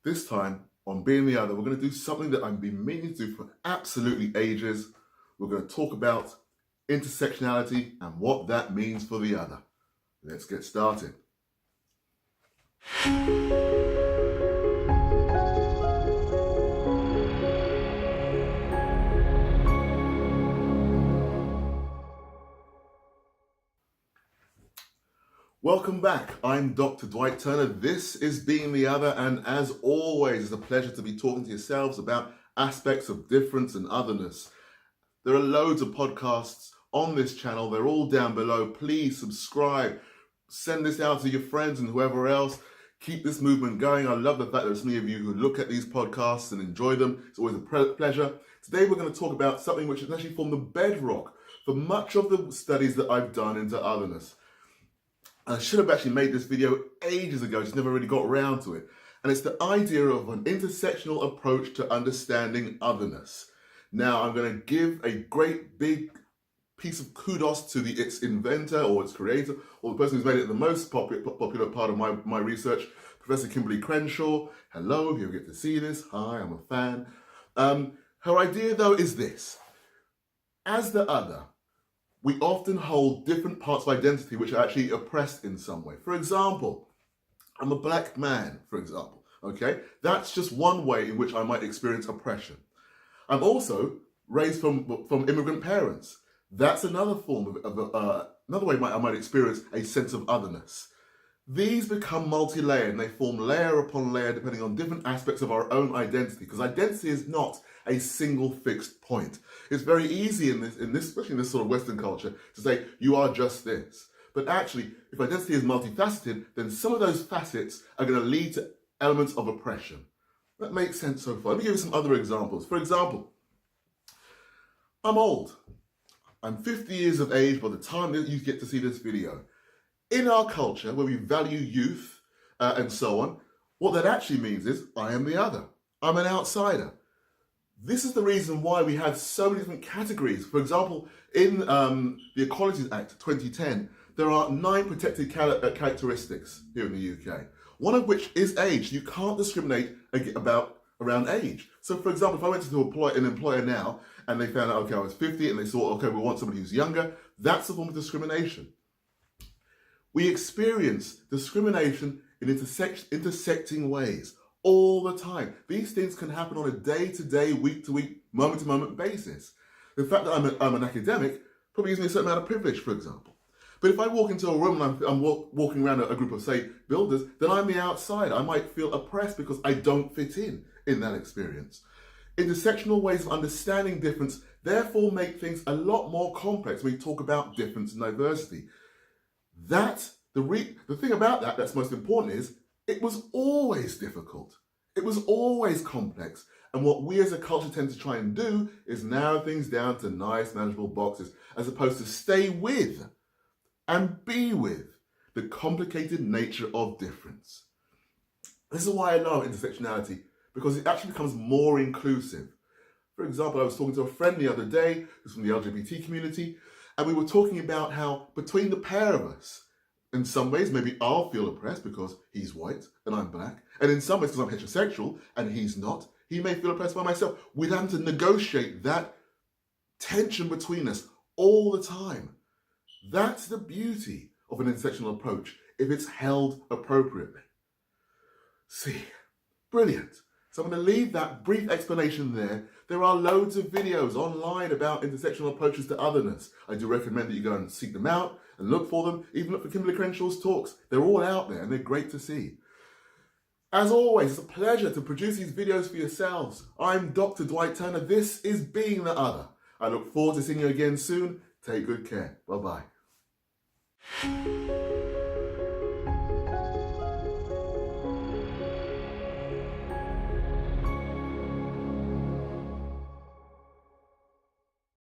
This time, on Being the Other, we're going to do something that I've been meaning to do for absolutely ages. We're going to talk about intersectionality and what that means for the other. Let's get started. Welcome back. I'm Dr. Dwight Turner. This is Being the Other, and as always, it's a pleasure to be talking to yourselves about aspects of difference and otherness. There are loads of podcasts on this channel. They're all down below. Please subscribe. Send this out to your friends and whoever else. Keep this movement going. I love the fact that there's many of you who look at these podcasts and enjoy them. It's always a pleasure. Today we're going to talk about something which has actually formed the bedrock for much of the studies that I've done into otherness. I should have actually made this video ages ago, just never really got around to it. And it's the idea of an intersectional approach to understanding otherness. Now, I'm going to give a great big piece of kudos to its inventor or its creator, or the person who's made it the most popular part of my research, Professor Kimberly Crenshaw. Hello, if you get to see this. Hi, I'm a fan. Her idea, though, is this. As the other, we often hold different parts of identity which are actually oppressed in some way. For example, I'm a black man, for example, okay? That's just one way in which I might experience oppression. I'm also raised from immigrant parents. That's another form of another way I might experience a sense of otherness. These become multi-layered and they form layer upon layer depending on different aspects of our own identity, because identity is not a single fixed point. It's very easy in this, especially in this sort of Western culture, to say you are just this. But actually, if identity is multifaceted, then some of those facets are going to lead to elements of oppression. That makes sense so far. Let me give you some other examples. For example, I'm old. I'm 50 years of age by the time that you get to see this video. In our culture, where we value youth and so on, what that actually means is I am the other. I'm an outsider. This is the reason why we have so many different categories. For example, in the Equalities Act 2010, there are 9 protected characteristics here in the UK, one of which is age. You can't discriminate around age. So, for example, if I went to an employer now and they found out, okay, I was 50 and they thought, okay, we want somebody who's younger, that's a form of discrimination. We experience discrimination in intersecting ways all the time. These things can happen on a day-to-day, week-to-week, moment-to-moment basis. The fact that I'm an academic probably gives me a certain amount of privilege, for example. But if I walk into a room and I'm walking around a group of, say, builders, then I'm the outside. I might feel oppressed because I don't fit in that experience. Intersectional ways of understanding difference therefore make things a lot more complex when we talk about difference and diversity. The thing about that's most important is it was always difficult. It was always complex. And what we as a culture tend to try and do is narrow things down to nice, manageable boxes, as opposed to stay with and be with the complicated nature of difference. This is why I love intersectionality, because it actually becomes more inclusive. For example, I was talking to a friend the other day who's from the LGBT community, and we were talking about how between the pair of us, in some ways, maybe I'll feel oppressed because he's white and I'm black. And in some ways, because I'm heterosexual and he's not, he may feel oppressed by myself. We're having to negotiate that tension between us all the time. That's the beauty of an intersectional approach if it's held appropriately. See, brilliant. So I'm going to leave that brief explanation there. There are loads of videos online about intersectional approaches to otherness. I do recommend that you go and seek them out and look for them. Even look for Kimberly Crenshaw's talks. They're all out there and they're great to see. As always, it's a pleasure to produce these videos for yourselves. I'm Dr. Dwight Turner. This is Being the Other. I look forward to seeing you again soon. Take good care. Bye-bye.